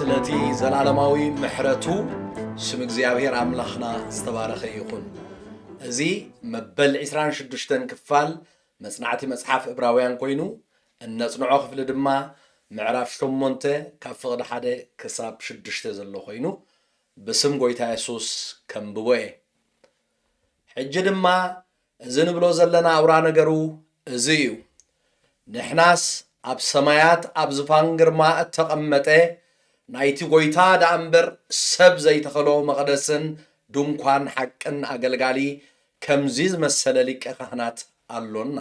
ስለቲ ዘላለማዊ ምሕረቱ ስም እግዚአብሔር አምላኽና ዝተባረኸ ይኹን። እዚ መበል 26 ክፋል መጽናዕቲ መጽሓፍ ዕብራውያን ኮይኑ እነጽንዖ ክፍሊ ድማ ምዕራፍ 8 ካብ ፍቕዲ 1 ክሳብ 6 ዘሎ ኮይኑ ብስም ጎይታ ኢየሱስ ከምብቦ እየ። ሕጂ ድማ እዚ ንብሎ ዘለና አውራ ነገሩ እዚ እዩ። ንሕናስ ኣብ ሰማያት ኣብ ዝፋን ግርማ እተቐመጠ ናይቲ ጎይታ ዳእምበር ሰብ ዘይተኸሎ መቕደስን ድንኳን ሓቅን ኣገልጋሊ ከምዚ ዝመሰለ ሊቀ ካህናት ኣሎና።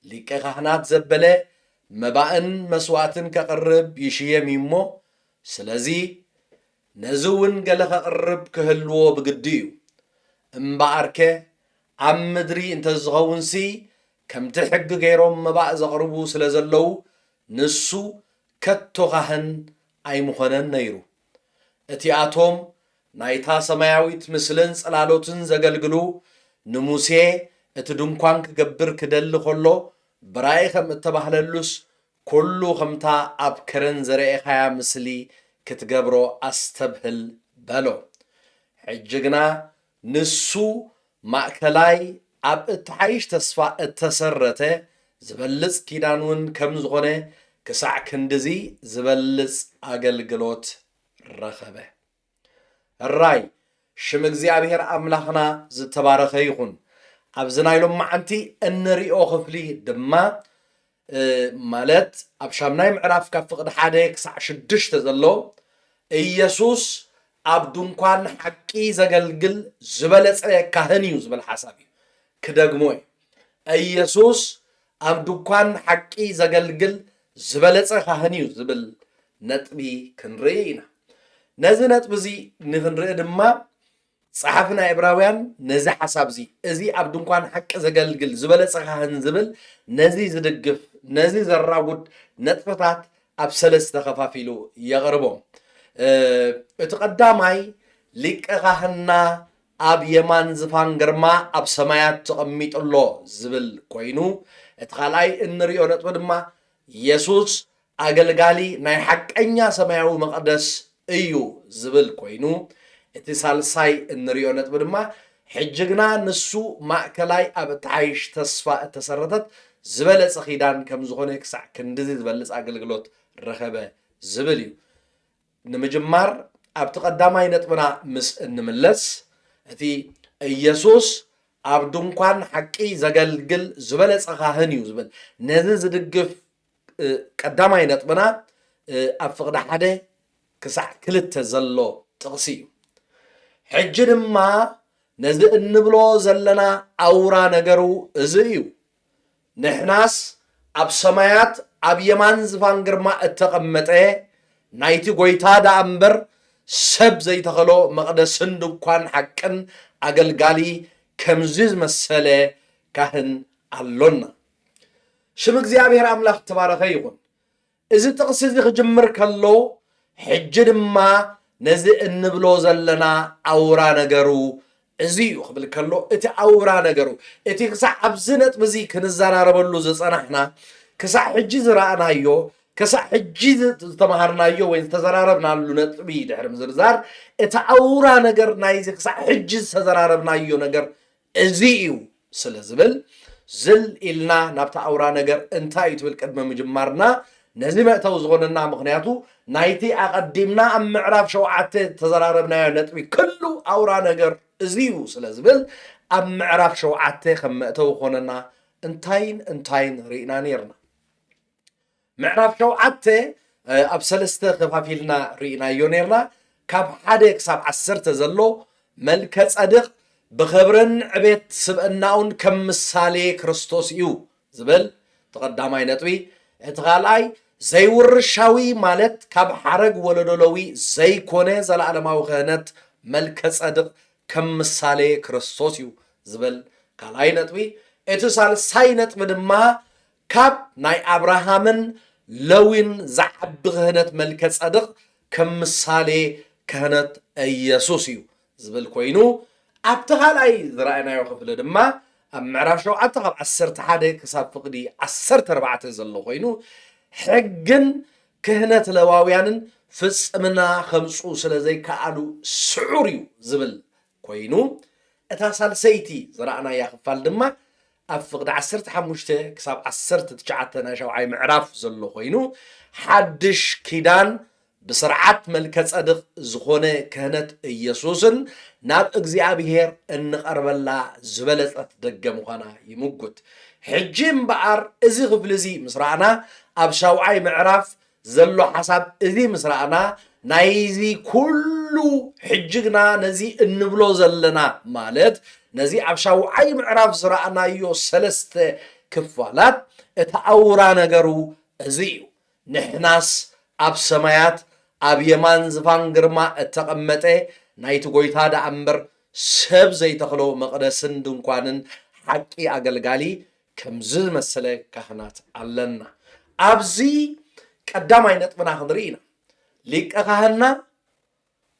ሊቀ ካህናት ዘበለ መባእን መስዋዕትን ከቕርብ ይሽየም እሞ ስለዚ ነዚ እውን ገለ ከቕርብ ክህልዎ ብግዲ እዩ። እምበኣርከ ኣብ ምድሪ እንተዝኸውንሲ ከምቲ ሕጊ ገይሮም መባእ ዘቕርቡ ስለ ዘለው ንሱ ከቶ ካህን ኣይምኾነን ነይሩ። እቲኣቶም ናይታ ሰማያዊት ምስልን ጽላሎትን ዘገልግሉ ንሙሴ እቲ ድንኳን ክገብር ክደሊ ከሎ ብራእይ ከም እተባህለሉስ ኩሉ ከምታ ኣብ ከረን ዘርአኻያ ምስሊ ክትገብሮ ኣስተብህል በሎ። ሕጂ ግና ንሱ ማእከላይ ኣብ እትሓይሽ ተስፋ እተሰረተ ዝበልጽ ኪዳን እውን ከም ዝኾነ ክሳዕ ክንድዚ ዝበልጽ ኣገልግሎት ረኸበ። እራይ ሽም እግዚአብሔር ኣምላኽና ዝተባረኸ ይኹን። ኣብዚ ናይ ሎም መዓንቲ እንሪኦ ክፍሊ ድማ ማለት ኣብ ሻምናይ ምዕራፍ ካብ ፍቕዲ 1 ክሳዕ 6 ዘሎ ኢየሱስ ኣብ ድንኳን ሓቂ ዘገልግል ዝበለጸ ካህን እዩ ዝብል ሓሳብ እዩ። ክደግሞ ኢየሱስ ኣብ ድንኳን ሓቂ ዘገልግል ዝበለጸ ካህን እዩ ዝብል ነጥቢ ክንርኢ ኢና። ነዚ ነጥቢ እዚ ንክንርኢ ድማ ጸሓፊ ናይ ዕብራውያን ነዚ ሓሳብ እዚ ኣብ ድንኳን ሓቂ ዘገልግል ዝበለጸ ካህን ዝብል ነዚ ዝድግፍ ነዚ ዘራጉድ ነጥብታት ኣብ ሰለስተ ከፋፊሉ የቕርቦም። እቲ ቀዳማይ ሊቀ ካህንና ኣብ የማን ዝፋን ግርማ ኣብ ሰማያት ተቐሚጡሎ ዝብል ኮይኑ እቲ ካልኣይ እንሪኦ ነጥቢ ድማ ኢየሱስ ኣገልጋሊ ናይ ሓቀኛ ሰማያዊ መቕደስ እዩ ዝብል ኮይኑ እቲ ሳልሳይ እንሪኦ ነጥቢ ድማ ሕጂ ግና ንሱ ማእከላይ ኣብ እትሓይሽ ተስፋ እተሰረተት ዝበለጸ ኺዳን ከም ዝኾነ ክሳዕ ክንድዚ ዝበልጽ ኣገልግሎት ረኸበ ዝብል እዩ። ንምጅማር ኣብቲ ቀዳማይ ነጥብና ምስ እንምለስ እቲ ኢየሱስ ኣብ ድንኳን ሓቂ ዘገልግል ዝበለጸ ካህን እዩ ዝብል ነዚ ዝድግፍ ቀዳማይ ነጥብና ኣብ ፍቕዲ 1 ክሳዕ 2 ዘሎ ጥቕሲ እዩ። ሕጂ ድማ ነዚ እንብሎ ዘለና ኣውራ ነገሩ እዚ እዩ። ንሕናስ ኣብ ሰማያት ኣብ የማን ዝፋን ግርማ እተቐመጠ ናይቲ ጎይታ ዳእምበር ሰብ ዘይተኸሎ መቕደስን ድንኳን ሓቅን ኣገልጋሊ ከምዚ ዝመሰለ ካህን ኣሎና። ሽም እግዚአብሔር ኣምላኽ ተባረኸ ይኹን። እዚ ጥቕሲ እዚ ክጅምር ከሎ ሕጂ ድማ ነዚ እንብሎ ዘለና ኣውራ ነገሩ እዚ እዩ ክብል ከሎ እቲ ኣውራ ነገሩ እቲ ክሳዕ ኣብዚ ነጥቢ እዚ ክንዘራረበሉ ዝፀናሕና ክሳዕ ሕጂ ዝረኣናዮ ክሳዕ ሕጂ ዝተምሃርናዮ ወይ ዝተዘራረብናሉ ነጥቢ ድሕሪ ምዝርዛር እቲ ኣውራ ነገር ናይዚ ክሳዕ ሕጂ ዝተዘራረብናዮ ነገር እዚ እዩ ስለ ዝብል ዝል ኢልና ናብቲ ኣውራ ነገር እንታይ እዩ ትብል ቅድሚ ምጅማርና ነዚ መእተው ዝኾነና ምክንያቱ ናይቲ ኣቐዲምና ኣብ ምዕራፍ 7 ተዘራረብናዮ ነጥቢ ኩሉ ኣውራ ነገር እዚ እዩ ስለ ዝብል ኣብ ምዕራፍ 7 ከም መእተው ዝኾነና እንታይን ርኢና ነርና። ምዕራፍ 7 ኣብ 3 ከፋፊልና ርኢናዮ ነርና። ካብ 1 ክሳብ 10 ዘሎ መልከ ጸድቕ ብኽብርን ዕቤት ስብእናውን ከም ምሳሌ ክርስቶስ እዩ ዝብል ተቐዳማይ ነጥቢ። እቲ ካልኣይ ዘይውርሻዊ ማለት ካብ ሓረግ ወለዶለዊ ዘይኮነ ዘለዓለማዊ ክህነት መልከ ጸድቕ ከም ምሳሌ ክርስቶስ እዩ ዝብል ካልኣይ ነጥቢ። እቲ ሳልሳይ ነጥቢ ድማ ካብ ናይ አብርሃምን ለዊን ዝዓቢ ክህነት መልከ ጸድቕ ከም ምሳሌ ክህነት ኢየሱስ እዩ ዝብል ኮይኑ ኣብቲ ካልኣይ ዝረኣናዮ ክፍሊ ድማ ኣብ ምዕራፍ 7 ካብ 11 ክሳብ ፍቕዲ 14 ዘሎ ኮይኑ ሕግን ክህነት ለዋውያንን ፍጽምና ከምፁ ስለዘይ ከኣሉ ስዑርዩ ዝብል ኮይኑ እታ ሳልሰይቲ ዝረኣናያ ክፋል ድማ ኣብ ፍቅዲ 15 ክሳብ 19 ናይ 7ይ ምዕራፍ ዘሎ ኮይኑ ሓድሽ ኪዳን ብስርዓት መልከ ጸድቕ ዝኾነ ክህነት ኢየሱስን ናብ እግዚአብሔር እንቐርበላ ዝበለጸት ደገ ምዃና ይምጉት። ሕጂ እምበኣር እዚ ክፍሊ እዚ ምስ ረኣና ኣብ 7ይ ምዕራፍ ዘሎ ሓሳብ እዚ ምስ ረኣና ናይዚ ኩሉ ሕጅግና ነዚ እንብሎ ዘለና ማለት ነዚ ኣብ 7ይ ምዕራፍ ዝረኣናዮ 3 ክፋላት እቲ ኣውራ ነገሩ እዚ እዩ። ንሕናስ ኣብ ሰማያት ኣብ የማን ዝፋን ግርማ እተቐመጠ ናይቲ ጎይታ ዳኣ እምበር ሰብ ዘይተኽሎ መቕደስን ድንኳንን ሓቂ ኣገልጋሊ ከምዚ ዝመሰለ ካህናት ኣለና። ኣብዚ ቀዳማይ ነጥብና ክንርኢ ኢና ሊቀ ካህና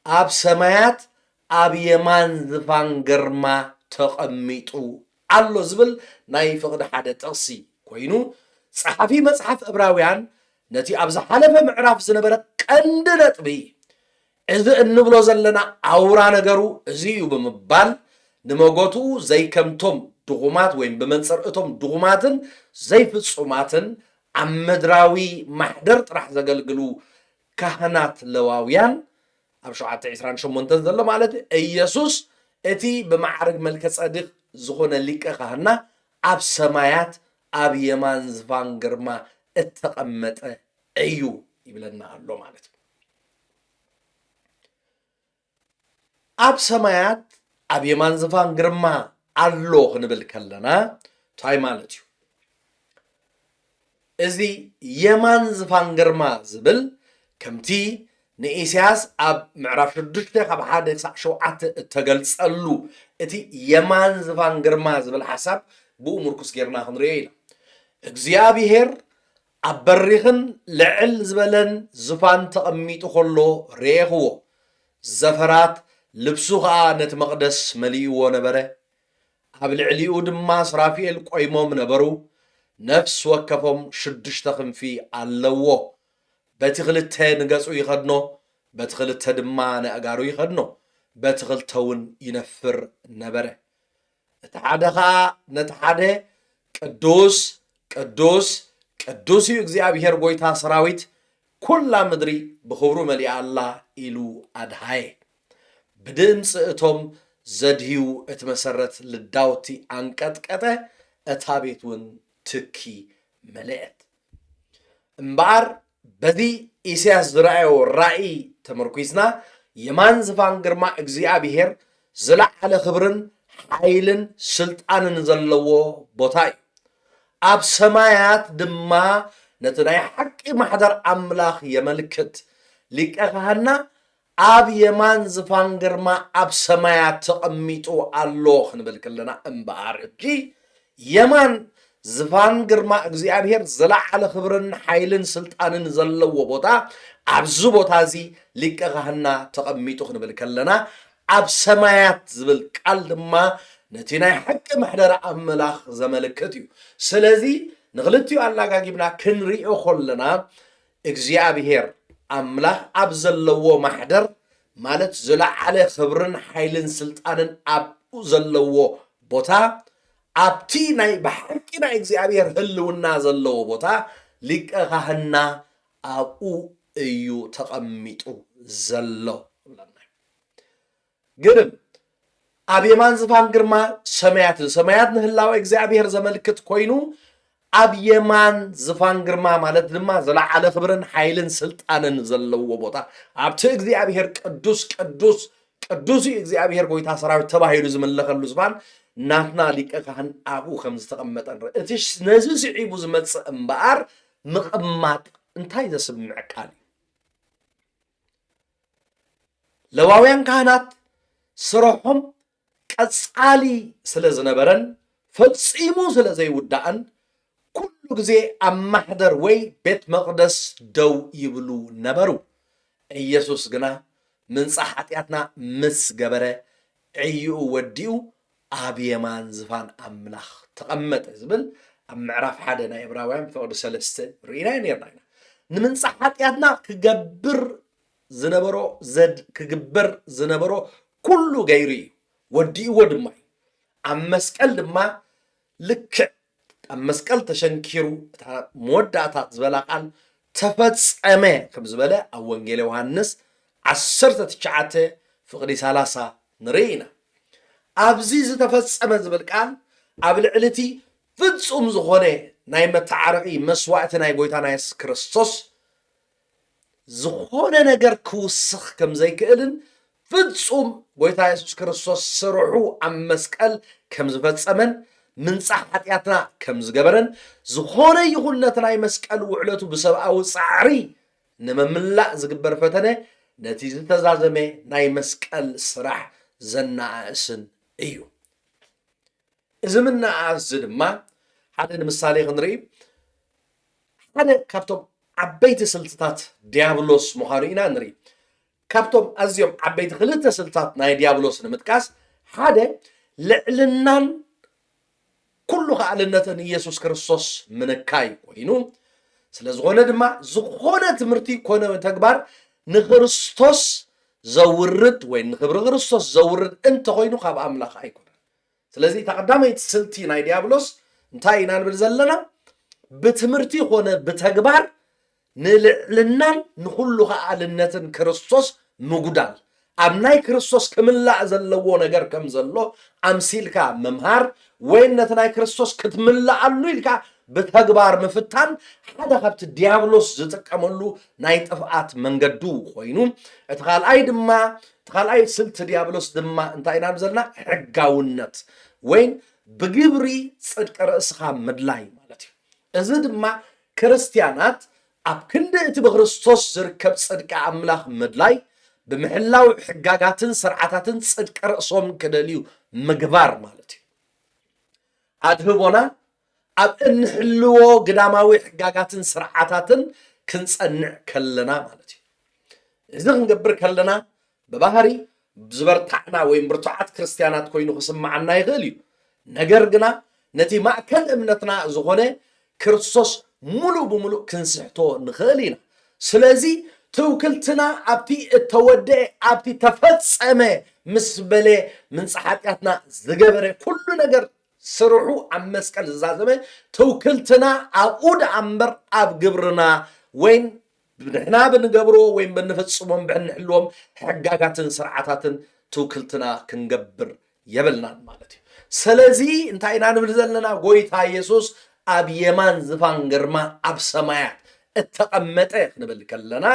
ኣብ ሰማያት ኣብ የማን ዝፋን ግርማ ተቐሚጡ ኣሎ ዝብል ናይ ፍቅዲ ሓደ ጥቕሲ ኮይኑ ጸሓፊ መጽሓፍ ዕብራውያን ነቲ ኣብ ዝሓለፈ ምዕራፍ ዝነበረ ቀንዲ ነጥቢ እዚ እንብሎ ዘለና ኣውራ ነገሩ እዚ እዩ ብምባል ንመጎቱ ዘይከምቶም ድኹማት ወይም ብመንጽርእቶም ድኹማትን ዘይፍጹማትን ኣብ ምድራዊ ማሕደር ጥራሕ ዘገልግሉ ካህናት ለዋውያን ኣብ 728 ዘሎ ማለት ኢየሱስ እቲ ብማዕርግ መልከ ጸድቕ ዝኾነ ሊቀ ካህና ኣብ ሰማያት ኣብ የማን ዝፋን ግርማ እተቐመጠ እዩ ይብለና ኣሎ ማለት እዩ። ኣብ ሰማያት ኣብ የማን ዝፋን ግርማ ኣሎ ክንብል ከለና እንታይ ማለት እዩ? እዚ የማን ዝፋን ግርማ ዝብል ከምቲ ንኢሳያስ ኣብ ምዕራፍ 6 ካብ 1 ክሳብ 7 እተገልጸሉ እቲ የማን ዝፋን ግርማ ዝብል ሓሳብ ብኡ ምርኩስ ጌርና ክንሪኦ ኢና። እግዚአብሔር ኣብ በሪኽን ልዕል ዝበለን ዝፋን ተቐሚጡ ከሎ ርኤኽዎ። ዘፈራት ልብሱ ከዓ ነቲ መቕደስ መሊእዎ ነበረ። ኣብ ልዕሊኡ ድማ ስራፊኤል ቆይሞም ነበሩ። ነፍስ ወከፎም 6 ክንፊ ኣለዎ። በቲ 2 ንገጹ ይኸድኖ፣ በቲ 2 ድማ ንኣጋሩ ይኸድኖ፣ በቲ 2 እውን ይነፍር ነበረ። እቲ ሓደ ከዓ ነቲ ሓደ ቅዱስ ቅዱስ ቅዱስ እዩ እግዚአብሔር ጎይታ ሰራዊት ኩላ ምድሪ ብኽብሩ መሊኣ ኣላ ኢሉ ኣድሃየ። ብድምፂ እቶም ዘድህዩ እቲ መሰረት ልዳውቲ አንቀጥቀጠ፣ እታ ቤት እውን ትኪ መለአት። እምበኣር በዚ ኢሳያስ ዝረአዮ ራእይ ተመርኩዝና የማን ዝፋን ግርማ እግዚአብሔር ዝለዓለ ክብርን ሓይልን ስልጣንን ዘለዎ ቦታ እዩ። ኣብ ሰማያት ድማ ነቲ ናይ ሓቂ ማሕደር ኣምላኽ የመልክት። ሊቀ ካህና ኣብ የማን ዝፋን ግርማ ኣብ ሰማያት ተቐሚጡ ኣሎ ክንብል ከለና እምበኣር ሕጂ የማን ዝፋን ግርማ እግዚአብሔር ዝለዓለ ክብርን ሓይልን ስልጣንን ዘለዎ ቦታ ኣብዚ ቦታ እዚ ሊቀ ካህና ተቐሚጡ ክንብል ከለና ኣብ ሰማያት ዝብል ቃል ድማ ነቲ ናይ ሓቂ ማሕደር ኣምላኽ ዘመልክት እዩ። ስለዚ ንኽልቲኡ ኣላጋጊብና ክንሪኦ ከለና እግዚአብሔር ኣምላኽ ኣብ ዘለዎ ማሕደር ማለት ዝለዓለ ክብርን ሓይልን ስልጣንን ኣብኡ ዘለዎ ቦታ ኣብቲ ናይ ብሓቂ ናይ እግዚአብሔር ህልውና ዘለዎ ቦታ ሊቀ ካህና ኣብኡ እዩ ተቐሚጡ ዘሎ። ግን ኣብ የማን ዝፋን ግርማ ሰማያት ንህላወ እግዚአብሔር ዘመልክት ኮይኑ ኣብ የማን ዝፋን ግርማ ማለት ድማ ዝለዓለ ክብርን ሓይልን ስልጣንን ዘለዎ ቦታ ኣብቲ እግዚአብሔር ቅዱስ ቅዱስ ቅዱስ እግዚአብሔር ጎይታ ሰራዊት ተባሂሉ ዝምለኸሉ ዝፋን ናትና ሊቀ ካህን ኣብኡ ከም ዝተቐመጠ ንርኢ። እቲ ነዚ ስዒቡ ዝመፅእ እምበኣር ምቕማጥ እንታይ ዘስምዕ ቃል እዩ? ለዋውያን ካህናት ስርሖም ቀጻሊ ስለ ዝነበረን ፈጺሙ ስለ ዘይውዳእን ኩሉ ግዜ ኣብ ማሕደር ወይ ቤት መቕደስ ደው ይብሉ ነበሩ። ኢየሱስ ግና ምንጻሕ ኃጢአትና ምስ ገበረ ዕይኡ ወዲኡ ኣብ የማን ዝፋን ኣምላኽ ተቐመጠ ዝብል ኣብ ምዕራፍ 1 ናይ ዕብራውያን ፍቅዲ 3 ርኢና ነርና ኢና። ንምንጻሕ ኃጢአትና ክገብር ዝነበሮ ክግበር ዝነበሮ ኩሉ ገይሩ እዩ ወዲእዎ ድማ ኣብ መስቀል ድማ ልክዕ ኣብ መስቀል ተሸንኪሩ እታ መወዳእታ ዝበላ ቃል ተፈጸመ ከም ዝበለ ኣብ ወንጌል ዮሐንስ 19 ፍቕዲ 30 ንርኢ ኢና ኣብዚ ዝተፈጸመ ዝብል ቃል ኣብ ልዕልቲ ፍጹም ዝኾነ ናይ መተዓረቂ መስዋዕቲ ናይ ጎይታና ኢየሱስ ክርስቶስ ዝኾነ ነገር ክውስኽ ከም ዘይክእልን ፍጹም ጎይታ ኢየሱስ ክርስቶስ ስርሑ ኣብ መስቀል ከም ዝፈጸመን ምንጻሕ ኃጢአትና ከም ዝገበረን ዝኾነ ይኹን ነቲ ናይ መስቀል ውዕለቱ ብሰብኣዊ ጻዕሪ ንምምላእ ዝግበር ፈተነ ነቲ ዝተዛዘመ ናይ መስቀል ስራሕ ዘናኣእስን እዩ እዚ ምናኣእስ ድማ ሓደ ንምሳሌ ክንርኢ ሓደ ካብቶም ዓበይቲ ስልትታት ዲያብሎስ ምዃኑ ኢና ንርኢ ካብቶም ኣዝዮም ዓበይቲ ክልተ ስልትታት ናይ ዲያብሎስ ንምጥቃስ ሓደ ልዕልናን ኩሉ ኸኣልነትን ኢየሱስ ክርስቶስ ምንካይ ኮይኑ ስለዝኾነ ድማ ዝኾነ ትምህርቲ ኮነ ተግባር ንክርስቶስ ዘውርድ ወይ ንክብሪ ክርስቶስ ዘውርድ እንተኮይኑ ካብ ኣምላኽ ኣይኮነን ስለዚ ተቐዳመይቲ ስልቲ ናይ ዲያብሎስ እንታይ ኢና ንብል ዘለና ብትምህርቲ ኮነ ብተግባር ንልዕልናን ንኩሉ ኸኣልነትን ክርስቶስ ምጉዳል ኣብ ናይ ክርስቶስ ክምላእ ዘለዎ ነገር ከም ዘሎ ኣምሲልካ ምምሃር ወይ ነቲ ናይ ክርስቶስ ክትምላኣሉ ኢልካ ብተግባር ምፍታን ሓደ ካብቲ ዲያብሎስ ዝጥቀመሉ ናይ ጥፍኣት መንገዱ ኮይኑ እቲ ካልኣይ ስልቲ ዲያብሎስ ድማ እንታይ ኢና ዘለና ሕጋውነት ወይ ብግብሪ ጽድቂ ርእስኻ ምድላይ ማለት እዩ እዚ ድማ ክርስቲያናት ኣብ ክንዲ እቲ ብክርስቶስ ዝርከብ ጽድቂ ኣምላኽ ምድላይ ብምሕላው ሕጋጋትን ስርዓታትን ጽድቂ ርእሶም ክደልዩ ምግባር ማለት እዩ ኣድህቦና ኣብ እንሕልዎ ግዳማዊ ሕጋጋትን ስርዓታትን ክንጸንዕ ከለና ማለት እዩ እዚ ክንገብር ከለና ብባህሪ ዝበርታዕና ወይ ብርቱዓት ክርስቲያናት ኮይኑ ክስማዓና ይኽእል እዩ ነገር ግና ነቲ ማእከል እምነትና ዝኾነ ክርስቶስ ሙሉእ ብሙሉእ ክንስሕቶ ንኽእል ኢና ስለዚ ትውክልትና ኣብቲ እተወድአ ኣብቲ ተፈጸመ ምስ በለ ምንጻሕ ኃጢአትና ዝገበረ ኩሉ ነገር ስርሑ ኣብ መስቀል ዝዛዘመ ትውክልትና ኣብኡ ደኣ እምበር ኣብ ግብርና ወይ ንሕና ብንገብሮ ወይ ብንፍጽሞም ብንሕልዎም ሕጋጋትን ስርዓታትን ትውክልትና ክንገብር የብልናን ማለት እዩ ስለዚ እንታይ ኢና ንብል ዘለና ጎይታ ኢየሱስ ኣብ የማን ዝፋን ግርማ ኣብ ሰማያት እተቐመጠ ክንብል ከለና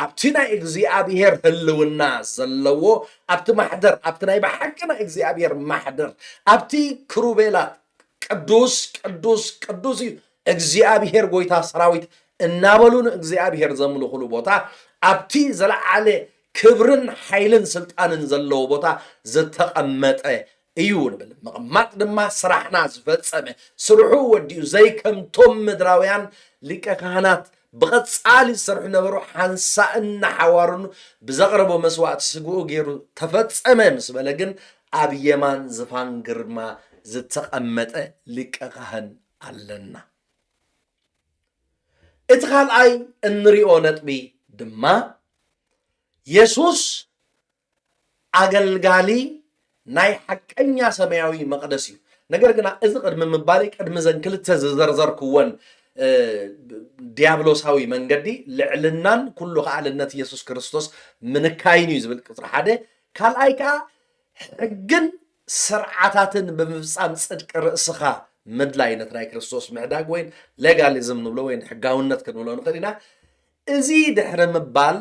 ኣብቲ ናይ እግዚኣብሔር ህልውና ዘለዎ ኣብቲ ማሕደር ኣብቲ ናይ ብሓቂ ናይ እግዚኣብሔር ማሕደር ኣብቲ ክሩቤላት ቅዱስ ቅዱስ ቅዱስ እዩ እግዚኣብሔር ጎይታ ሰራዊት እናበሉን እግዚኣብሔር ዘምልኹሉ ቦታ ኣብቲ ዘለዓለ ክብርን ሓይልን ስልጣንን ዘለዎ ቦታ ዝተቐመጠ እዩ ንብል ምቕማጥ ድማ ስራሕና ዝፈጸመ ስርሑ ወዲኡ ዘይከምቶም ምድራውያን ሊቀ ካህናት ብቐጻሊ ዝሰርሑ ነበሩ ሓንሳእና ሓዋሩን ብዘቕረቦ መስዋዕቲ ስግኡ ገይሩ ተፈጸመ ምስ በለ ግን ኣብ የማን ዝፋን ግርማ ዝተቐመጠ ሊቀ ካህን ኣለና እቲ ካልኣይ እንሪኦ ነጥቢ ድማ ኢየሱስ ኣገልጋሊ ናይ ሓቀኛ ሰማያዊ መቕደስ እዩ ነገር ግና እዚ ቅድሚ ምባለይ ቅድሚ ዘን ክልተ ዝዘርዘርክዎን ዲያብሎሳዊ መንገዲ ልዕልናን ኩሉ ኸኣልነት ኢየሱስ ክርስቶስ ምንካይን እዩ ዝብል ቁጥሪ ሓደ ካልኣይ ከዓ ሕግን ስርዓታትን ብምፍጻም ጽድቂ ርእስኻ ምድላይነት ናይ ክርስቶስ ምሕዳግ ወይ ሌጋሊዝም ንብሎ ወይ ሕጋውነት ክንብሎ ንኽእል ኢና እዚ ድሕሪ ምባል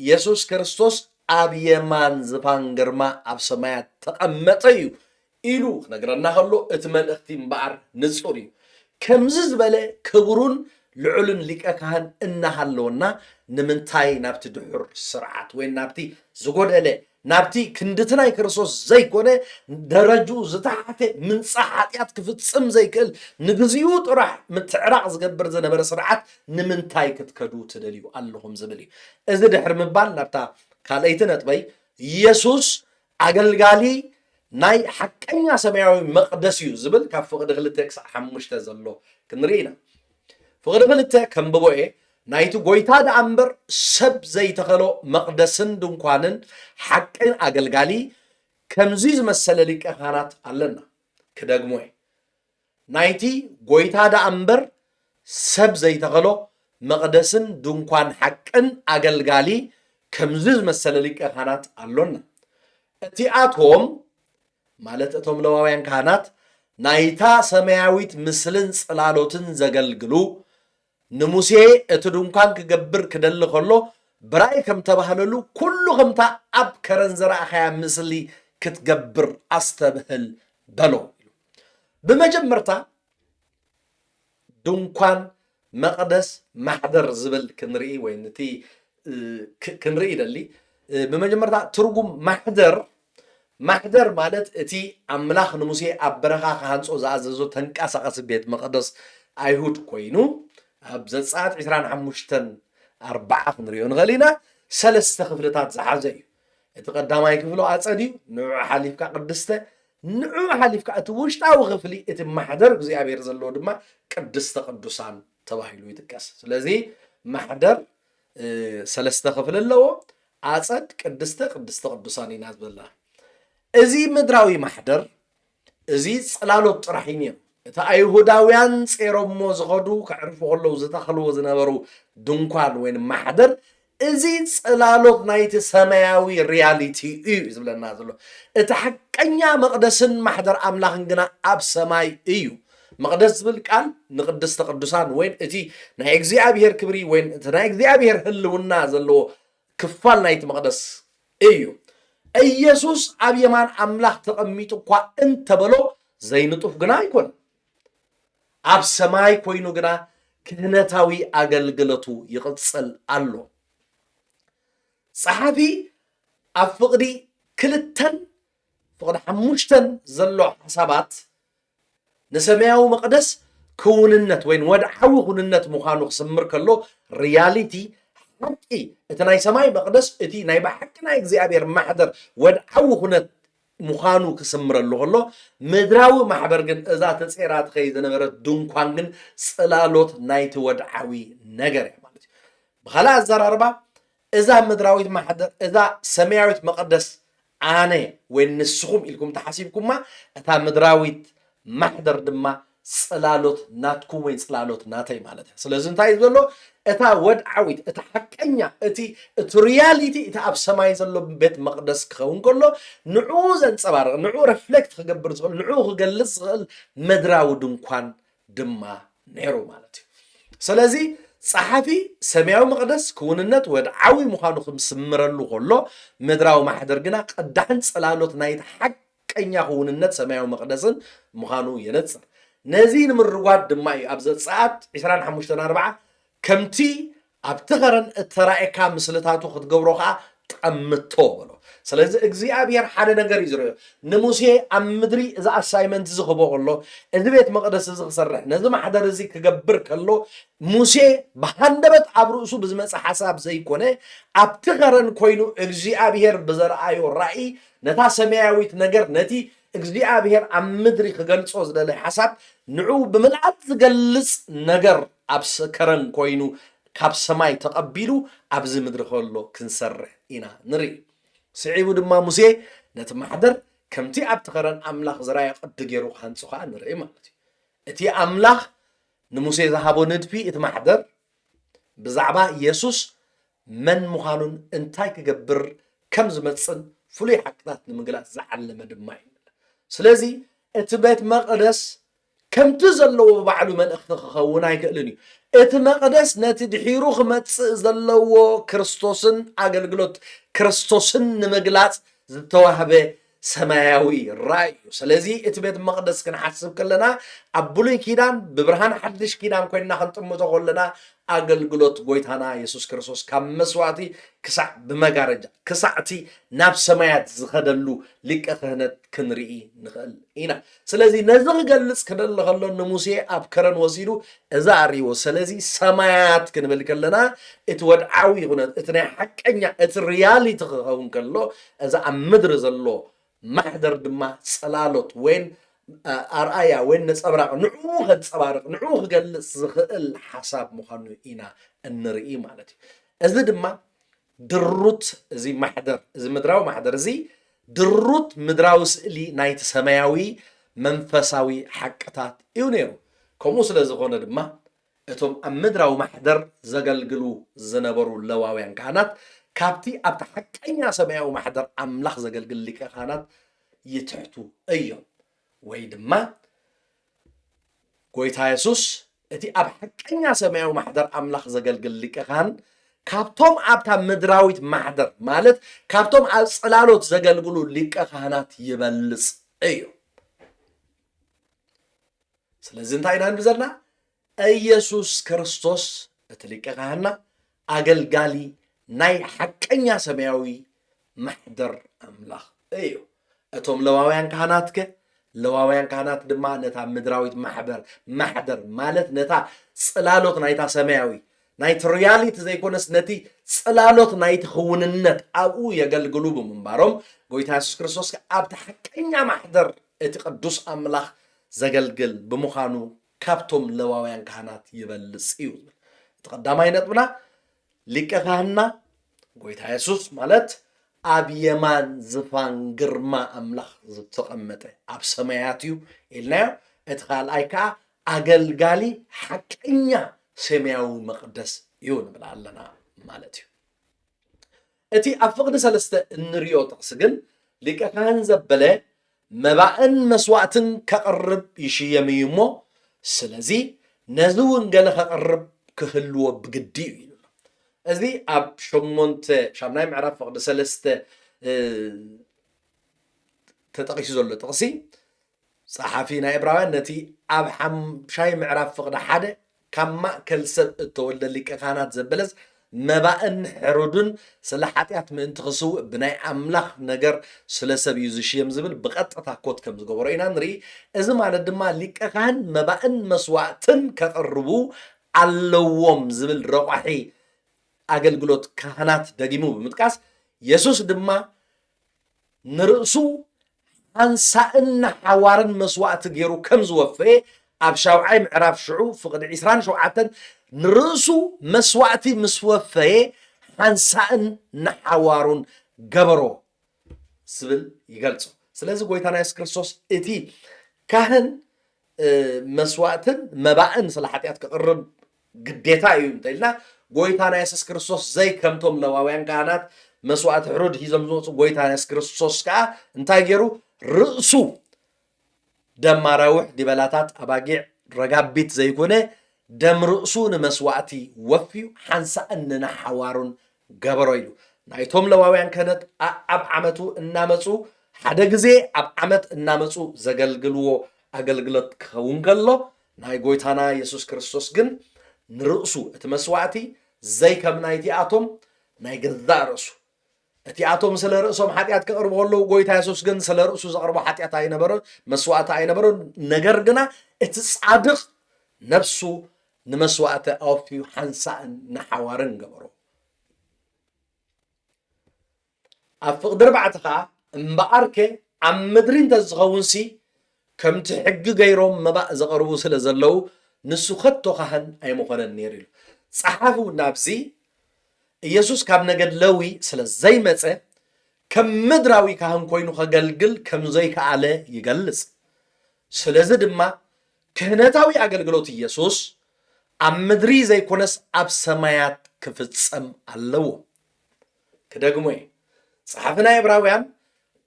ኢየሱስ ክርስቶስ ኣብ የማን ዝፋን ግርማ ኣብ ሰማያት ተቐመጠ እዩ ኢሉ ክነግረና ከሎ እቲ መልእኽቲ እምበኣር ንጹር እዩ ከምዚ ዝበለ ክብሩን ልዑልን ሊቀ ካህን እናሃለወና ንምንታይ ናብቲ ድሑር ስርዓት ወይ ናብቲ ዝጎደለ ናብቲ ክንድቲ ናይ ክርስቶስ ዘይኮነ ደረጁ ዝተሓተ ምንጻሕ ኃጢአት ክፍጽም ዘይክእል ንግዚኡ ጥራሕ ምትዕራቕ ዝገብር ዝነበረ ስርዓት ንምንታይ ክትከዱ ትደልዩ ኣለኹም ዝብል እዩ እዚ ድሕሪ ምባል ናብታ ካልአይቲ ነጥበይ ኢየሱስ ኣገልጋሊ ናይ ሓቀኛ ሰማያዊ መቕደስ እዩ ዝብል ካብ ፍቕዲ 2 ክሳብ 5 ዘሎ ክንርኢ ኢና ፍቕዲ 2 ከንብቦ እየ ናይቲ ጎይታ ደኣምበር ሰብ ዘይተኸሎ መቕደስን ድንኳንን ሓቅን ኣገልጋሊ ከምዚ ዝመሰለ ሊቀ ካህናት ኣለና። ክደግሞ ናይቲ ጎይታ ደኣምበር ሰብ ዘይተኸሎ መቕደስን ድንኳን ሓቅን ኣገልጋሊ ከምዚ ዝመሰለ ሊቀ ካህናት ኣሎና። እቲኣቶም ማለት እቶም ለዋውያን ካህናት ናይታ ሰማያዊት ምስልን ጽላሎትን ዘገልግሉ ንሙሴ እቲ ድንኳን ክገብር ክደሊ ከሎ ብራእይ ከም ተባህለሉ ኩሉ ከምታ ኣብ ከረን ዝረኣኸያ ምስሊ ክትገብር ኣስተብህል በሎ። ብመጀመርታ ድንኳን መቕደስ ማሕደር ዝብል ክንርኢ ወይ ነቲ ክንርኢ ደሊ ብመጀመርታ ትርጉም ማሕደር ማለት እቲ ኣምላኽ ንሙሴ ኣብ በረኻ ክሃንጾ ዝኣዘዞ ተንቀሳቐሲ ቤት መቕደስ ኣይሁድ ኮይኑ ኣብ ዘጸአት 25:4 ክንሪኦ ንኽእል ኢና ሰለስተ ክፍልታት ዝሓዘ እዩ። እቲ ቀዳማይ ክፍሎ ኣጸድ እዩ፣ ንዑ ሓሊፍካ ቅድስተ፣ ንዑ ሓሊፍካ እቲ ውሽጣዊ ክፍሊ እቲ ማሕደር እግዚኣብሔር ዘለዎ ድማ ቅድስተ ቅዱሳን ተባሂሉ ይጥቀስ። ስለዚ ማሕደር ሰለስተ ክፍሊ ኣለዎ። ኣጸድ ቅድስተ ቅዱሳን ኢና ዝብላ። እዚ ምድራዊ ማሕደር እዚ ጽላሎት ጥራሕ እዩ። እቲ ኣይሁዳውያን ጼሮሞ ዝኸዱ ክዕርፉ ከለዉ ዝተኸልዎ ዝነበሩ ድንኳን ወይ ማሕደር እዚ ጽላሎት ናይቲ ሰማያዊ ሪያሊቲ እዩ ዝብለና ዘሎ። እቲ ሓቀኛ መቕደስን ማሕደር ኣምላኽን ግና ኣብ ሰማይ እዩ። መቕደስ ዝብል ቃል ንቅድስተ ቅዱሳን ወይ እቲ ናይ እግዚኣብሔር ክብሪ ወይ እቲ ናይ እግዚኣብሔር ህልውና ዘለዎ ክፋል ናይቲ መቕደስ እዩ። ኢየሱስ ኣብ የማን ኣምላኽ ተቐሚጡ እኳ እንተበሎ ዘይንጡፍ ግና ኣይኮነ። ኣብ ሰማይ ኮይኑ ግና ክህነታዊ ኣገልግሎቱ ይቕጽል ኣሎ። ጸሓፊ ኣብ ፍቕዲ 2 ፍቕዲ 5 ዘሎ ሓሳባት ንሰማያዊ መቕደስ ክውንነት ወይ ወድዓዊ ኩንነት ምዃኑ ክስምር ከሎ ሪያሊቲ ሓቂ እቲ ናይ ሰማይ መቕደስ እቲ ናይ ብሓቂ ናይ እግዚኣብሔር ማሕደር ወድዓዊ ኩነት ምዃኑ ክስምረሉ ከሎ ምድራዊ ማሕበር ግን እዛ ተጼራ ትኸይ ዝነበረት ድንኳን ግን ጽላሎት ናይቲ ወድዓዊ ነገር እያ ማለት እዩ። ብኻልእ ኣዘራርባ እዛ ምድራዊት ማሕደር እዛ ሰማያዊት መቕደስ ኣነ ወይ ንስኹም ኢልኩም ተሓሲብኩማ እታ ምድራዊት ማሕደር ድማ ጽላሎት ናትኩም ወይ ጽላሎት ናተይ ማለት እዩ። ስለዚ እንታይ እዩ ዘሎ እታ ወድዓዊት እታ ሓቀኛ እቲ ሪያሊቲ እቲ ኣብ ሰማይ ዘሎ ቤት መቕደስ ክኸውን ከሎ ንዑ ዘንጸባርቕ ንዑ ሪፍሌክት ክገብር ዝኽእል ንዑ ክገልጽ ዝኽእል ምድራዊ ድንኳን ድማ ነይሩ ማለት እዩ። ስለዚ ጸሓፊ ሰማያዊ መቕደስ ክውንነት ወድዓዊ ምዃኑ ክምስምረሉ ከሎ ምድራዊ ማሕደር ግና ቀዳሕን ጽላሎት ናይቲ ሓቀኛ ክውንነት ሰማያዊ መቕደስን ምዃኑ የነጽር። ነዚ ንምርጓድ ድማ እዩ ኣብ ዘጸአት 25:4 ከምቲ ኣብቲ ኸረን እተራእካ ምስልታቱ ክትገብሮ ከዓ ጠምቶ በሎ። ስለዚ እግዚኣብሔር ሓደ ነገር እዩ ዝርዮ ንሙሴ ኣብ ምድሪ እዚ ኣሳይመንት ዝኽቦ ከሎ እዚ ቤት መቕደስ እዚ ክሰርሕ ነዚ ማሕደር እዚ ክገብር ከሎ ሙሴ ብሃንደበት ኣብ ርእሱ ብዝመፀ ሓሳብ ዘይኮነ ኣብቲ ኸረን ኮይኑ እግዚኣብሔር ብዘርኣዮ ራእይ ነታ ሰማያዊት ነገር ነቲ እግዚኣብሔር ኣብ ምድሪ ክገልጾ ዝደለየ ሓሳብ ንዑ ብምልኣት ዝገልጽ ነገር ኣብ ከረን ኮይኑ ካብ ሰማይ ተቐቢሉ ኣብዚ ምድሪ ከሎ ክንሰርሕ ኢና ንርኢ። ስዒቡ ድማ ሙሴ ነቲ ማሕደር ከምቲ ኣብቲ ኸረን ኣምላኽ ዝራእዮ ቅዲ ገይሩ ክሃንጹ ከዓ ንርኢ ማለት እዩ። እቲ ኣምላኽ ንሙሴ ዝሃቦ ንድፊ እቲ ማሕደር ብዛዕባ ኢየሱስ መን ምዃኑን እንታይ ክገብር ከም ዝመጽን ፍሉይ ሓቅታት ንምግላጽ ዝዓለመ ድማ እዩ። ስለዚ እቲ ቤት መቕደስ ከምቲ ዘለዎ ባዕሉ መልእኽቲ ክኸውን ኣይክእልን እዩ። እቲ መቕደስ ነቲ ድሒሩ ክመጽእ ዘለዎ ክርስቶስን ኣገልግሎት ክርስቶስን ንምግላጽ ዝተዋህበ ሰማያዊ ራእይ እዩ። ስለዚ እቲ ቤት መቕደስ ክንሓስብ ከለና ኣብ ብሉይ ኪዳን ብብርሃን ሓድሽ ኪዳን ኮይንና ክንጥምቶ ከለና ኣገልግሎት ጎይታና ኢየሱስ ክርስቶስ ካብ መስዋዕቲ ክሳዕ ብመጋረጃ ክሳዕቲ ናብ ሰማያት ዝኸደሉ ሊቀ ክህነት ክንርኢ ንኽእል ኢና። ስለዚ ነዚ ክገልጽ ክደሊ ከሎ ንሙሴ ኣብ ከረን ወሲዱ እዛ ኣርእይዎ። ስለዚ ሰማያት ክንብል ከለና እቲ ወድዓዊ ኩነት እቲ ናይ ሓቀኛ እቲ ሪያሊቲ ክኸውን ከሎ እዛ ኣብ ምድሪ ዘሎ ማሕደር ድማ ጽላሎት ወይን أرأيا وين نصبرق نعوه تصبرق نعوه قال زخل حساب مخانو إنا النرئي مالتي أزد ما دروت زي محضر زي مدراو محضر زي دروت مدراو سئلي نايت سماوي منفساوي حقتات يونيرو كموس لزغون دما اتم مدراو محضر زغلغلو زنبرو لواويان كانت كابتي ابت حقيا سماوي محضر املاح زغلغل لك كانت يتحتو ايوم ويدما ጎይታ ኢየሱስ እቲ ኣብ ሓቀኛ ሰማያዊ ማሕደር ኣምላኽ ዘገልግል ሊቀ ካህን ካብቶም ኣብታ ምድራዊት ማሕደር ማለት ካብቶም ኣብ ጽላሎት ዘገልግሉ ሊቀ ካህናት ይበልጽ እዩ። ስለዚ እንታይ ኢና ንብዘልና ኢየሱስ ክርስቶስ እቲ ሊቀ ካህንና ኣገልጋሊ ናይ ሓቀኛ ሰማያዊ ማሕደር ኣምላኽ እዩ። እቶም ለዋውያን ካህናት ከ ለዋውያን ካህናት ድማ ነታ ምድራዊት ማሕደር ማለት ነታ ጽላሎት ናይታ ሰማያዊ ናይቲ ሪያሊቲ ዘይኮነስ ነቲ ጽላሎት ናይቲ ኽውንነት ኣብኡ የገልግሉ ብምንባሮም ጎይታ ኢየሱስ ክርስቶስ ኣብቲ ሓቀኛ ማሕደር እቲ ቅዱስ ኣምላኽ ዘገልግል ብምዃኑ ካብቶም ለዋውያን ካህናት ይበልጽ እዩ። እቲ ቀዳማይ ነጥብና ሊቀ ካህንና ጎይታ ኢየሱስ ማለት ኣብ የማን ዝፋን ግርማ ኣምላኽ ዝተቐመጠ ኣብ ሰማያት እዩ ኢልናዮ። እቲ ካልኣይ ከዓ ኣገልጋሊ ሓቀኛ ሰማያዊ መቕደስ እዩ ንብል ኣለና ማለት እዩ። እቲ ኣብ ፍቕዲ 3 እንሪኦ ጥቕሲ ግን ሊቀ ካህን ዘበለ መባእን መስዋዕትን ከቕርብ ይሽየም እዩ እሞ ስለዚ ነዚ እውን ገለ ከቕርብ ክህልዎ ብግዲ እዩ ኢሉ እዚ ኣብ 8 ምዕራፍ ፍቕዲ 3 ተጠቂሱ ዘሎ ጥቕሲ ጸሓፊ ናይ ዕብራውያን ነቲ ኣብ 5 ምዕራፍ ፍቕዲ 1 ካብ ማእከል ሰብ እተወልደ ሊቀ ካህናት ዘበለስ መባእን ሕሩድን ስለ ሓጢአት ምእንቲ ክስውእ ብናይ ኣምላኽ ነገር ስለ ሰብ እዩ ዝሽየም ዝብል ብቐጥታ ኮት ከም ዝገበሮ ኢና ንርኢ። እዚ ማለት ድማ ሊቀ ካህን መባእን መስዋዕትን ከቕርቡ ኣለዎም ዝብል ረቋሒ ኣገልግሎት ካህናት ደጊሙ ብምጥቃስ ኢየሱስ ድማ ንርእሱ ሓንሳእና ሓዋርን መስዋዕቲ ገይሩ ከም ዝወፈየ ኣብ 7 ምዕራፍ 10 ፍቕዲ 27 ንርእሱ መስዋዕቲ ምስ ወፈየ ሓንሳእን ናሓዋሩን ገበሮ ዝብል ይገልጾ። ስለዚ ጎይታና ኢየሱስ ክርስቶስ እቲ ካህን መስዋዕትን መባእን ስለ ሓጢአት ክቕርብ ግዴታ እዩ እንተኢልና ጎይታና ኢየሱስ ክርስቶስ ዘይከምቶም ለዋውያን ካህናት መስዋዕቲ ሕሩድ ሒዞም ዝመፁ ጎይታና ኢየሱስ ክርስቶስ ከዓ እንታይ ገይሩ ርእሱ ደም ማራዊሕ ዲበላታት ኣባጊዕ ረጋቢት ዘይኮነ ደም ርእሱ ንመስዋዕቲ ወፍዩ ሓንሳእን ናሓዋሩን ገበሮ ኢሉ ናይቶም ለዋውያን ክህነት ኣብ ዓመቱ እናመፁ ሓደ ግዜ ኣብ ዓመት እናመፁ ዘገልግልዎ ኣገልግሎት ክኸውን ከሎ ናይ ጎይታና ኢየሱስ ክርስቶስ ግን ንርእሱ እቲ መስዋዕቲ ዘይከም ናይቲኣቶም ናይ ገዛእ ርእሱ እቲኣቶም ስለ ርእሶም ሓጢአት ከቕርቡ ከለዉ ጎይታ ኢየሱስ ግን ስለ ርእሱ ዘቕርቦ ሓጢአት ኣይነበሮን መስዋዕቲ ኣይነበሮን። ነገር ግና እቲ ጻድቕ ነፍሱ ንመስዋዕቲ ኣወፍዩ ሓንሳእን ናሓዋርን ገበሮ። ኣብ ፍቕዲ 4 ከዓ እምበኣርከ ኣብ ምድሪ እንተዝኸውን ከምቲ ሕጊ ገይሮም መባእ ዘቕርቡ ስለ ዘለዉ ንሱ ከቶ ካህን ኣይምኾነን ነይሩ ኢሉ ጸሓፊ ናብዚ ኢየሱስ ካብ ነገድ ሌዊ ስለ ዘይመፀ ከም ምድራዊ ካህን ኮይኑ ከገልግል ከም ዘይከኣለ ይገልጽ። ስለዚ ድማ ክህነታዊ ኣገልግሎት ኢየሱስ ኣብ ምድሪ ዘይኮነስ ኣብ ሰማያት ክፍጸም ኣለዎ። ክደግሞ እየ ጸሓፊ ናይ ዕብራውያን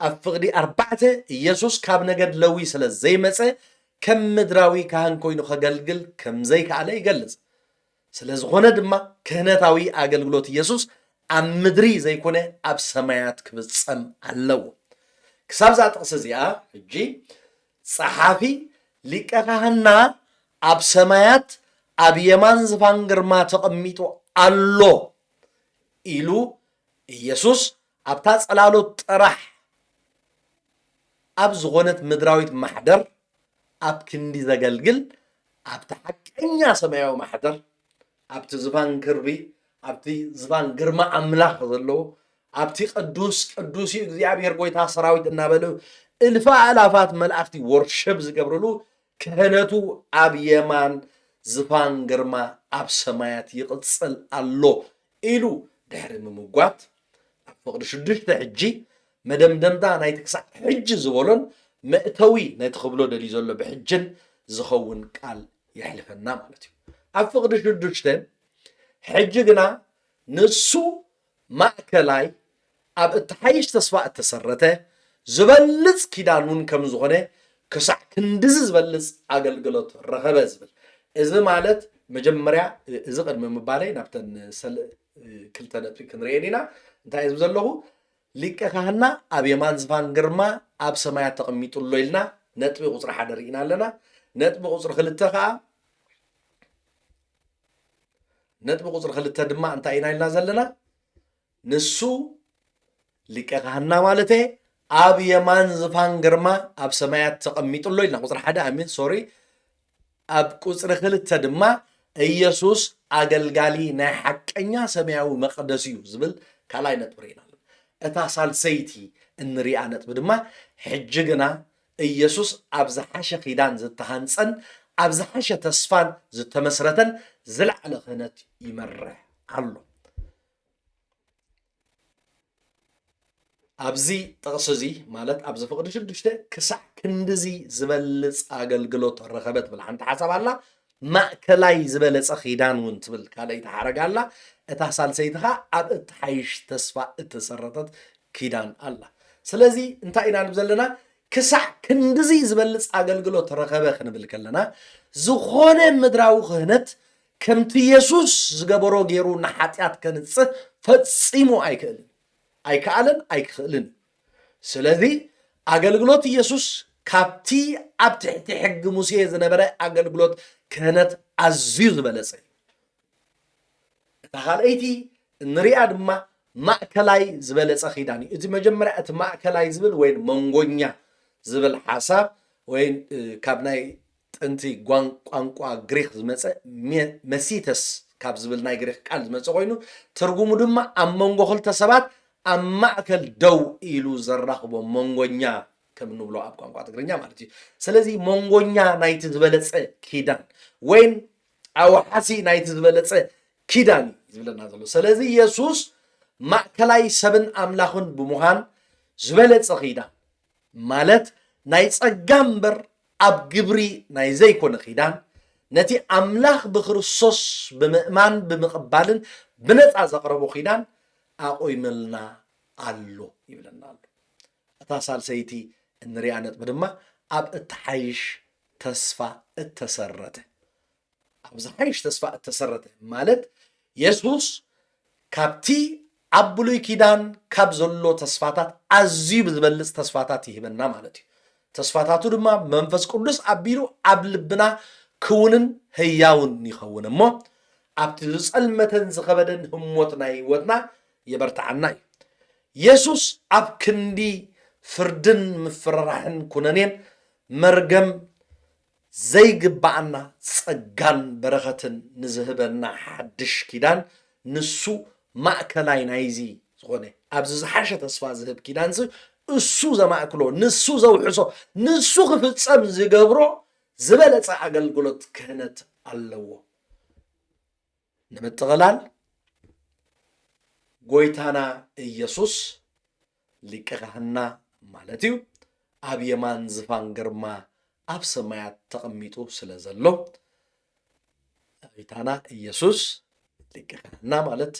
ኣብ ፍቕዲ 4 ኢየሱስ ካብ ነገድ ሌዊ ስለ ዘይመፀ ከም ምድራዊ ካህን ኮይኑ ከገልግል ከም ዘይከኣለ ይገልጽ። ስለ ዝኾነ ድማ ክህነታዊ ኣገልግሎት ኢየሱስ ኣብ ምድሪ ዘይኮነ ኣብ ሰማያት ክፍጸም ኣለዎ። ክሳብዛ ጥቕሲ እዚኣ ሕጂ ጸሓፊ ሊቀ ካህንና ኣብ ሰማያት ኣብ የማን ዝፋን ግርማ ተቐሚጡ ኣሎ ኢሉ ኢየሱስ ኣብታ ጸላሎት ጥራሕ ኣብ ዝኾነት ምድራዊት ማሕደር ኣብ ክንዲ ዘገልግል ኣብቲ ሓቀኛ ሰማያዊ ማሕደር ኣብቲ ዝፋን ክርቢ ኣብቲ ዝፋን ግርማ ኣምላኽ ዘለዎ ኣብቲ ቅዱስ ቅዱስ እግዚአብሔር ጎይታ ሰራዊት እናበሉ እልፍ አእላፋት መላእክቲ ወርሽብ ዝገብርሉ ክህነቱ ኣብ የማን ዝፋን ግርማ ኣብ ሰማያት ይቕፅል ኣሎ ኢሉ ድሕሪ ምምጓት ኣብ ፍቕዲ 6 ሕጂ መደምደምታ ናይቲ ክሳዕ ሕጂ ዝበሎን መእተዊ ናይቲ ክብሎ ደልዩ ዘሎ ብሕጅን ዝኸውን ቃል የሕልፈና ማለት እዩ። ኣብ ፍቕዲ 6 ሕጂ ግና ንሱ ማእከላይ ኣብ እትሓይሽ ተስፋ እተሰረተ ዝበልፅ ኪዳን እውን ከም ዝኾነ ክሳዕ ክንድዚ ዝበልፅ ኣገልግሎት ረኸበ ዝብል እዚ ማለት መጀመርያ እዚ ቅድሚ ምባለይ ናብተን ክልተ ነጥቢ ክንሪአን ኢና እንታይ እዩ ዘለኹ ሊቀ ካህና ኣብ የማን ዝፋን ግርማ ኣብ ሰማያት ተቐሚጡሎ ኢልና ነጥቢ ቁፅሪ 1 ርኢና ኣለና። ነጥቢ ቁፅሪ 2 ከዓ ነጥቢ ቁፅሪ 2 ድማ እንታይ ኢና ኢልና ዘለና ንሱ ሊቀ ካህና ማለት ኣብ የማን ዝፋን ግርማ ኣብ ሰማያት ተቐሚጡሎ ኢልና ቁፅሪ 1 ኣሚን ሶሪ ኣብ ቁፅሪ 2 ድማ ኢየሱስ ኣገልጋሊ ናይ ሓቀኛ ሰማያዊ መቅደስ እዩ ዝብል ካልኣይ ነጥቢ ርኢና ኣለና። እታ ሳልሰይቲ እንሪኣ ነጥቢ ድማ ሕጂ ግና ኢየሱስ ኣብ ዝሓሸ ኺዳን ዝተሃንፀን ኣብ ዝሓሸ ተስፋን ዝተመስረተን ዝለዓለ ክህነት ይመርሕ ኣሎ። ኣብዚ ጥቕሲ እዚ ማለት ኣብዚ ፍቕዲ 6 ክሳዕ ክንድዚ ዝበልፅ ኣገልግሎት ረኸበት ብል ሓንቲ ሓሳብ ኣላ ማእከላይ ዝበለፀ ኺዳን እውን ትብል ካልአይቲ ሓረግ ኣላ። እታ ሳልሰይቲ ከዓ ኣብ እትሓይሽ ተስፋ እተሰረተት ኪዳን ኣላ። ስለዚ እንታይ ኢና ንብል ዘለና ክሳዕ ክንድዚ ዝበልፅ ኣገልግሎት ረኸበ ክንብል ከለና ዝኾነ ምድራዊ ክህነት ከምቲ ኢየሱስ ዝገበሮ ገይሩ ንሓጢኣት ከንጽህ ፈጺሙ ኣይከኣለን ኣይክእልን። ስለዚ ኣገልግሎት ኢየሱስ ካብቲ ኣብ ትሕቲ ሕጊ ሙሴ ዝነበረ ኣገልግሎት ክህነት ኣዝዩ ዝበለፀ እዩ። እታ ካልአይቲ እንሪኣ ድማ ማእከላይ ዝበለፀ ኺዳን እዩ። እቲ መጀመርያ እቲ ማእከላይ ዝብል ወይ መንጎኛ ዝብል ሓሳብ ወይ ካብ ናይ ጥንቲ ቋንቋ ግሪክ ዝመፀ መሲተስ ካብ ዝብል ናይ ግሪክ ቃል ዝመፀ ኮይኑ ትርጉሙ ድማ ኣብ መንጎ ክልተ ሰባት ኣብ ማእከል ደው ኢሉ ዘራኽቦ መንጎኛ ከም ንብሎ ኣብ ቋንቋ ትግርኛ ማለት እዩ። ስለዚ መንጎኛ ናይቲ ዝበለፀ ኪዳን ወይ ኣዋሓሲ ናይቲ ዝበለፀ ኪዳን ዝብለና ዘሎ። ስለዚ ኢየሱስ ማእከላይ ሰብን ኣምላኽን ብምዃን ዝበለፀ ኺዳን ማለት ናይ ጸጋ እምበር ኣብ ግብሪ ናይ ዘይኮነ ኺዳን ነቲ ኣምላኽ ብክርስቶስ ብምእማን ብምቕባልን ብነፃ ዘቕረቦ ኺዳን ኣቆይመልና ኣሎ ይብለና ኣሎ። እታ ሳልሰይቲ እንሪኣ ነጥቢ ድማ ኣብ እትሓይሽ ተስፋ እተሰረተ ኣብ ዝሓይሽ ተስፋ እተሰረተ ማለት ኢየሱስ ካብቲ ኣብ ብሉይ ኪዳን ካብ ዘሎ ተስፋታት ኣዝዩ ብዝበልፅ ተስፋታት ይህበና ማለት እዩ። ተስፋታቱ ድማ መንፈስ ቅዱስ ኣቢሉ ኣብ ልብና ክውንን ህያውን ይኸውን እሞ ኣብቲ ዝጸልመተን ዝኸበደን ህሞት ናይ ህይወትና የበርትዓና እዩ። ኢየሱስ ኣብ ክንዲ ፍርድን ምፍርራሕን ኩነኔን መርገም ዘይግባአና ጸጋን በረኸትን ንዝህበና ሓድሽ ኪዳን ንሱ ማእከላይ ናይዚ ዝኾነ ኣብዚ ዝሓሸ ተስፋ ዝህብ ኪዳን እሱ ዘማእክሎ ንሱ ዘውሕሶ ንሱ ክፍጸም ዝገብሮ ዝበለፀ ኣገልግሎት ክህነት ኣለዎ። ንምጥቕላል ጎይታና ኢየሱስ ሊቀ ካህና ማለት እዩ ኣብ የማን ዝፋን ግርማ ኣብ ሰማያት ተቐሚጡ ስለ ዘሎ ጎይታና ኢየሱስ ሊቀ ካህና ማለት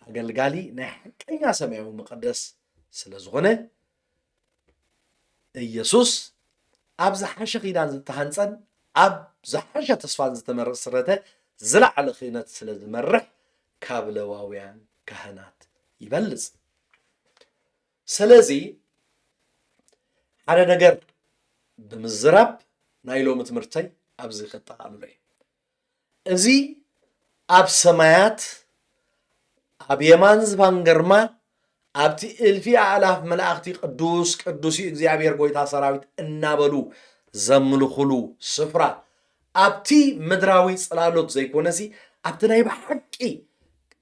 ኣገልጋሊ ናይ ሓቀኛ ሰማያዊ መቅደስ ስለ ዝኾነ ኢየሱስ ኣብ ዝሓሸ ኺዳን ዝተሃንፀን ኣብ ዝሓሸ ተስፋን ዝተመሰረተ ዝለዓለ ክህነት ስለ ዝመርሕ ካብ ሌዋውያን ካህናት ይበልፅ። ስለዚ ሓደ ነገር ብምዝራብ ናይ ሎሚ ትምህርተይ ኣብዚ ክጠቓልሎ እዩ። እዚ ኣብ ሰማያት ኣብ የማን ዝፋን ግርማ ኣብቲ እልፊ ኣእላፍ መላእኽቲ ቅዱስ ቅዱስ እግዚኣብሔር ጎይታ ሰራዊት እናበሉ ዘምልኹሉ ስፍራ ኣብቲ ምድራዊ ጽላሎት ዘይኮነሲ ኣብቲ ናይ ብሓቂ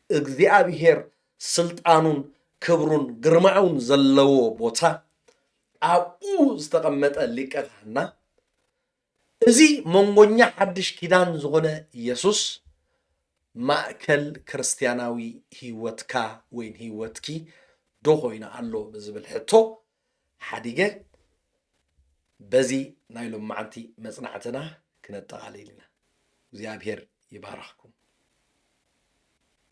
እግዚኣብሔር ስልጣኑን ክብሩን ግርማውን ዘለዎ ቦታ ኣብኡ ዝተቐመጠ ሊቀ ካህናት እዚ መንጎኛ ሓድሽ ኪዳን ዝኾነ ኢየሱስ ማእከል ክርስቲያናዊ ህይወትካ ወይን ህይወትኪ ዶ ኮይኑ ኣሎ ብዝብል ሕቶ ሓዲገ በዚ ናይ ሎማዓንቲ መጽናዕትና ክነጠቓልል ኢና። እግዚአብሔር ይባርኽኩም።